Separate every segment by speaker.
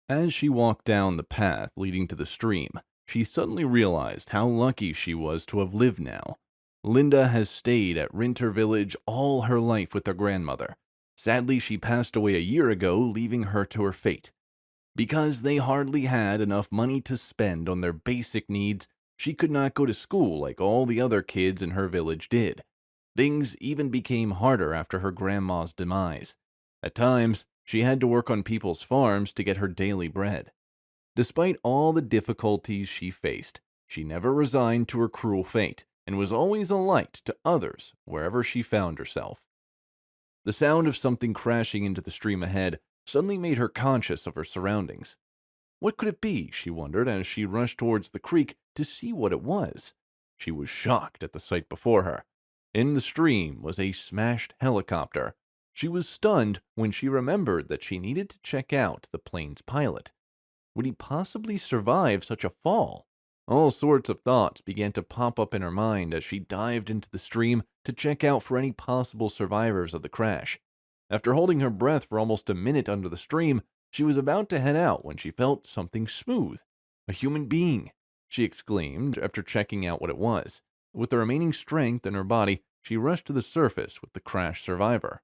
Speaker 1: As she walked down the path leading to the stream, she suddenly realized how lucky she was to have lived now. Linda has stayed at Rinter Village all her life with her grandmother. Sadly, she passed away a year ago, leaving her to her fate. Because they hardly had enough money to spend on their basic needs, she could not go to school like all the other kids in her village did. Things even became harder after her grandma's demise. At times, she had to work on people's farms to get her daily bread. Despite all the difficulties she faced, she never resigned to her cruel fate and was always a light to others wherever she found herself. The sound of something crashing into the stream ahead suddenly made her conscious of her surroundings. What could it be, she wondered as she rushed towards the creek to see what it was. She was shocked at the sight before her. In the stream was a smashed helicopter. She was stunned when she remembered that she needed to check out the plane's pilot. Would he possibly survive such a fall? All sorts of thoughts began to pop up in her mind as she dived into the stream to check out for any possible survivors of the crash. After holding her breath for almost a minute under the stream, she was about to head out when she felt something smooth. A human being, she exclaimed after checking out what it was. With the remaining strength in her body, she rushed to the surface with the crash survivor.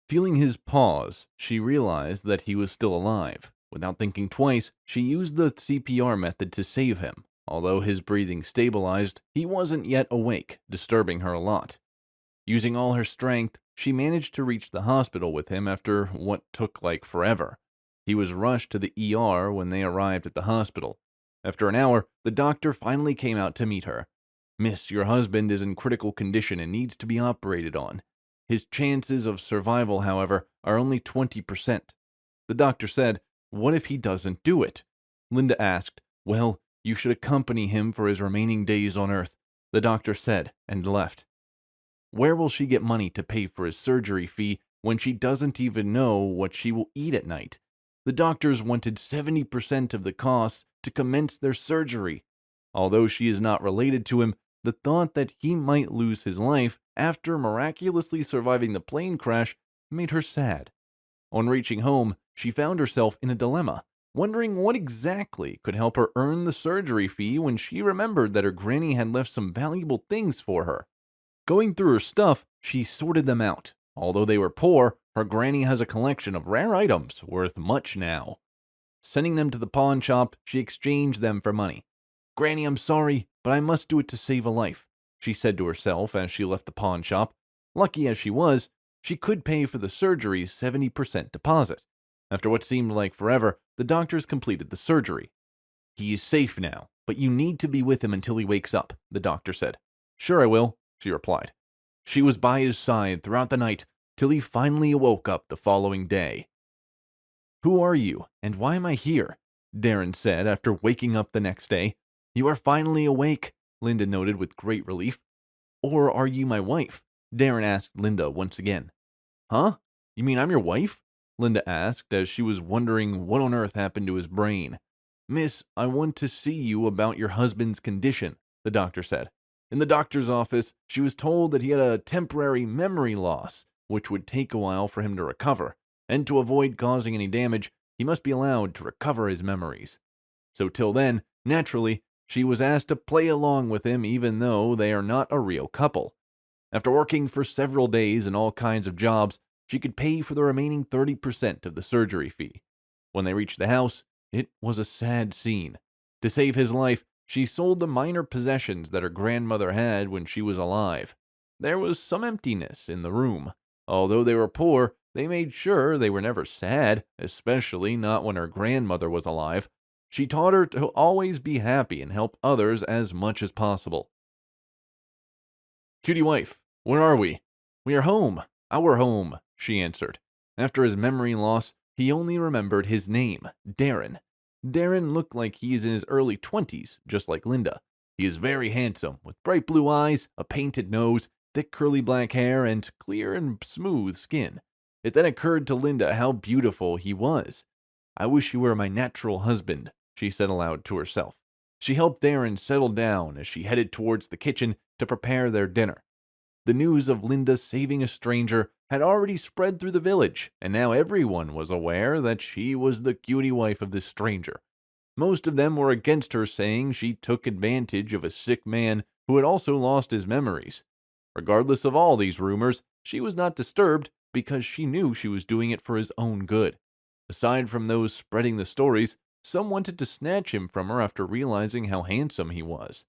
Speaker 1: Feeling his pause, she realized that he was still alive. Without thinking twice, she used the CPR method to save him. Although his breathing stabilized, he wasn't yet awake, disturbing her a lot. Using all her strength, she managed to reach the hospital with him after what took like forever. He was rushed to the ER when they arrived at the hospital. After an hour, the doctor finally came out to meet her. "Miss, your husband is in critical condition and needs to be operated on. His chances of survival, however, are only 20%. The doctor said, "What if he doesn't do it?" Linda asked. "Well, you should accompany him for his remaining days on Earth," the doctor said, and left. Where will she get money to pay for his surgery fee when she doesn't even know what she will eat at night? The doctors wanted 70% of the costs to commence their surgery. Although she is not related to him, the thought that he might lose his life after miraculously surviving the plane crash made her sad. On reaching home, she found herself in a dilemma, wondering what exactly could help her earn the surgery fee when she remembered that her granny had left some valuable things for her. Going through her stuff, she sorted them out. Although they were poor, her granny has a collection of rare items worth much now. Sending them to the pawn shop, she exchanged them for money. "Granny, I'm sorry, but I must do it to save a life," she said to herself as she left the pawn shop. Lucky as she was, she could pay for the surgery's 70% deposit. After what seemed like forever, the doctors completed the surgery. "He is safe now, but you need to be with him until he wakes up," the doctor said. "Sure I will," she replied. She was by his side throughout the night till he finally woke up the following day. "Who are you, and why am I here?" Darren said after waking up the next day. "You are finally awake," Linda noted with great relief. "Or are you my wife?" Darren asked Linda once again. "Huh? You mean I'm your wife?" Linda asked as she was wondering what on earth happened to his brain. "Miss, I want to see you about your husband's condition," the doctor said. In the doctor's office, she was told that he had a temporary memory loss, which would take a while for him to recover, and to avoid causing any damage, he must be allowed to recover his memories. So till then, naturally, she was asked to play along with him even though they are not a real couple. After working for several days in all kinds of jobs, she could pay for the remaining 30% of the surgery fee. When they reached the house, it was a sad scene. To save his life, she sold the minor possessions that her grandmother had when she was alive. There was some emptiness in the room. Although they were poor, they made sure they were never sad, especially not when her grandmother was alive. She taught her to always be happy and help others as much as possible. "Cutie wife, where are we?" "We are home. Our home," she answered. After his memory loss, he only remembered his name, Darren. Darren looked like he is in his early 20s, just like Linda. He is very handsome, with bright blue eyes, a painted nose, thick curly black hair, and clear and smooth skin. It then occurred to Linda how beautiful he was. "I wish you were my natural husband," she said aloud to herself. She helped Darren settle down as she headed towards the kitchen to prepare their dinner. The news of Linda saving a stranger had already spread through the village, and now everyone was aware that she was the cutie wife of this stranger. Most of them were against her, saying she took advantage of a sick man who had also lost his memories. Regardless of all these rumors, she was not disturbed because she knew she was doing it for his own good. Aside from those spreading the stories, some wanted to snatch him from her after realizing how handsome he was.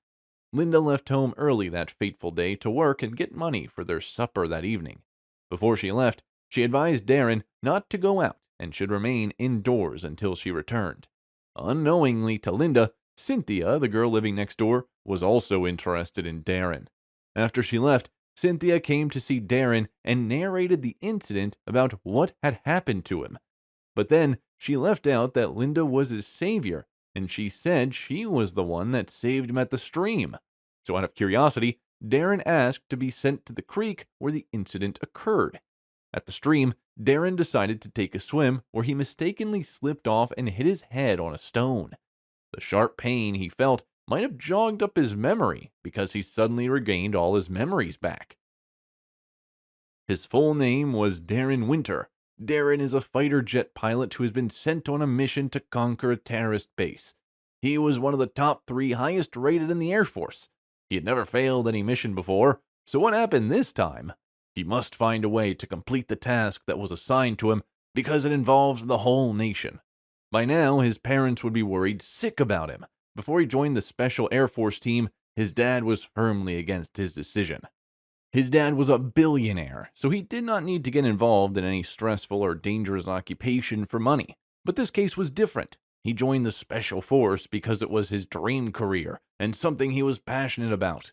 Speaker 1: Linda left home early that fateful day to work and get money for their supper that evening. Before she left, she advised Darren not to go out and should remain indoors until she returned. Unknowingly to Linda, Cynthia, the girl living next door, was also interested in Darren. After she left, Cynthia came to see Darren and narrated the incident about what had happened to him. But then she left out that Linda was his savior, and she said she was the one that saved him at the stream. So out of curiosity, Darren asked to be sent to the creek where the incident occurred. At the stream, Darren decided to take a swim where he mistakenly slipped off and hit his head on a stone. The sharp pain he felt might have jogged up his memory because he suddenly regained all his memories back. His full name was Darren Winter. Darren is a fighter jet pilot who has been sent on a mission to conquer a terrorist base. He was one of the top 3 highest rated in the Air Force. He had never failed any mission before, so what happened this time? He must find a way to complete the task that was assigned to him because it involves the whole nation. By now, his parents would be worried sick about him. Before he joined the Special Air Force team, his dad was firmly against his decision. His dad was a billionaire, so he did not need to get involved in any stressful or dangerous occupation for money. But this case was different. He joined the Special Force because it was his dream career and something he was passionate about.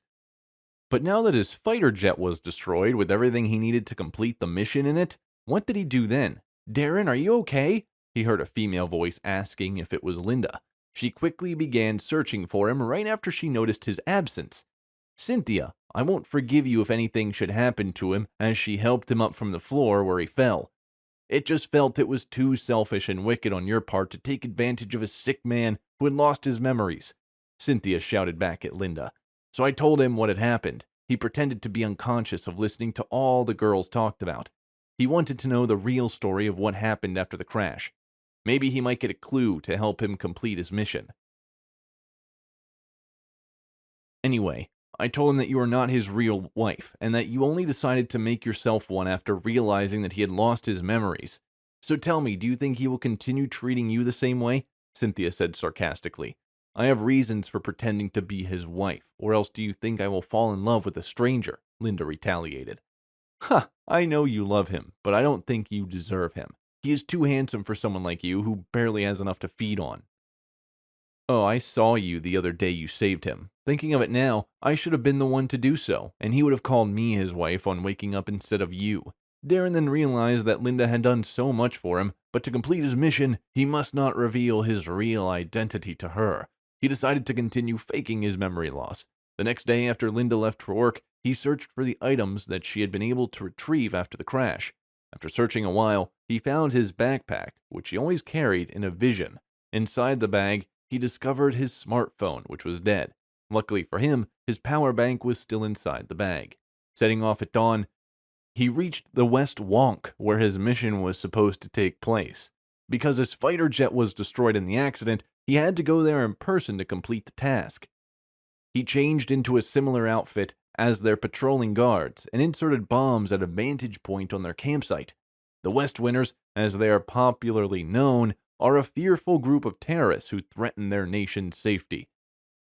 Speaker 1: But now that his fighter jet was destroyed with everything he needed to complete the mission in it, what did he do then? "Darren, are you okay?" He heard a female voice asking if it was Linda. She quickly began searching for him right after she noticed his absence. "Cynthia, I won't forgive you if anything should happen to him," as she helped him up from the floor where he fell. "It just felt it was too selfish and wicked on your part to take advantage of a sick man who had lost his memories," Cynthia shouted back at Linda. "So I told him what had happened. He pretended to be unconscious of listening to all the girls talked about. He wanted to know the real story of what happened after the crash. Maybe he might get a clue to help him complete his mission. Anyway, I told him that you are not his real wife, and that you only decided to make yourself one after realizing that he had lost his memories. So tell me, do you think he will continue treating you the same way?" Cynthia said sarcastically. "I have reasons for pretending to be his wife, or else do you think I will fall in love with a stranger?" Linda retaliated. "Ha, I know you love him, but I don't think you deserve him. He is too handsome for someone like you who barely has enough to feed on." "Oh, I saw you the other day you saved him. Thinking of it now, I should have been the one to do so, and he would have called me his wife on waking up instead of you." Darren then realized that Linda had done so much for him, but to complete his mission, he must not reveal his real identity to her. He decided to continue faking his memory loss. The next day after Linda left for work, he searched for the items that she had been able to retrieve after the crash. After searching a while, he found his backpack, which he always carried in a vision. Inside the bag, he discovered his smartphone, which was dead. Luckily for him, his power bank was still inside the bag. Setting off at dawn, he reached the West Wonk, where his mission was supposed to take place. Because his fighter jet was destroyed in the accident, he had to go there in person to complete the task. He changed into a similar outfit as their patrolling guards and inserted bombs at a vantage point on their campsite. The West Winners, as they are popularly known, are a fearful group of terrorists who threaten their nation's safety.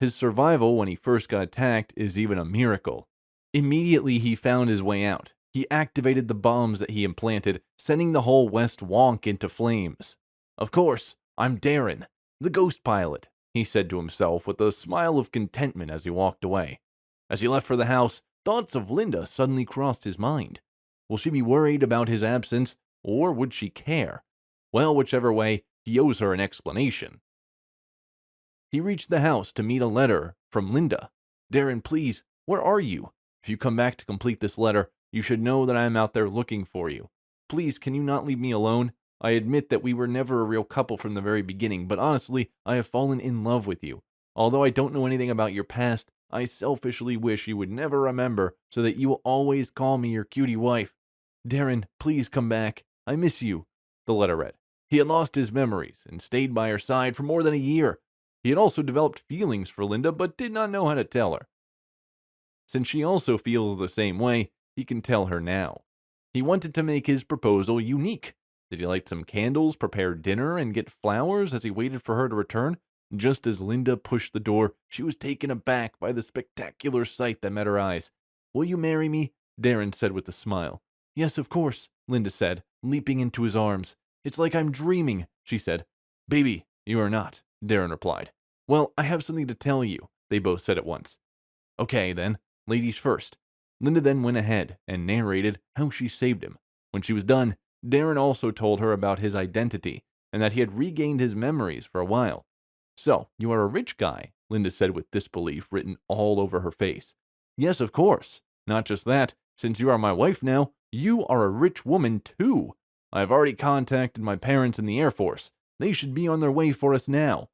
Speaker 1: His survival when he first got attacked is even a miracle. Immediately he found his way out. He activated the bombs that he implanted, sending the whole West Wonk into flames. "Of course, I'm Darren, the ghost pilot," he said to himself with a smile of contentment as he walked away. As he left for the house, thoughts of Linda suddenly crossed his mind. Will she be worried about his absence, or would she care? Well, whichever way, he owes her an explanation. He reached the house to meet a letter from Linda. "Darren, please, where are you? If you come back to complete this letter, you should know that I am out there looking for you. Please, can you not leave me alone? I admit that we were never a real couple from the very beginning, but honestly, I have fallen in love with you. Although I don't know anything about your past, I selfishly wish you would never remember so that you will always call me your cutie wife. Darren, please come back. I miss you," the letter read. He had lost his memories and stayed by her side for more than a year. He had also developed feelings for Linda but did not know how to tell her. Since she also feels the same way, he can tell her now. He wanted to make his proposal unique. Did he light some candles, prepare dinner, and get flowers as he waited for her to return? Just as Linda pushed the door, she was taken aback by the spectacular sight that met her eyes. "Will you marry me?" Darren said with a smile. "Yes, of course," Linda said, leaping into his arms. "It's like I'm dreaming," she said. "Baby, you are not," Darren replied. "Well, I have something to tell you," they both said at once. "Okay, then. Ladies first." Linda then went ahead and narrated how she saved him. When she was done, Darren also told her about his identity and that he had regained his memories for a while. "So, you are a rich guy," Linda said with disbelief written all over her face. "Yes, of course. Not just that, since you are my wife now, you are a rich woman too. I have already contacted my parents in the Air Force. They should be on their way for us now."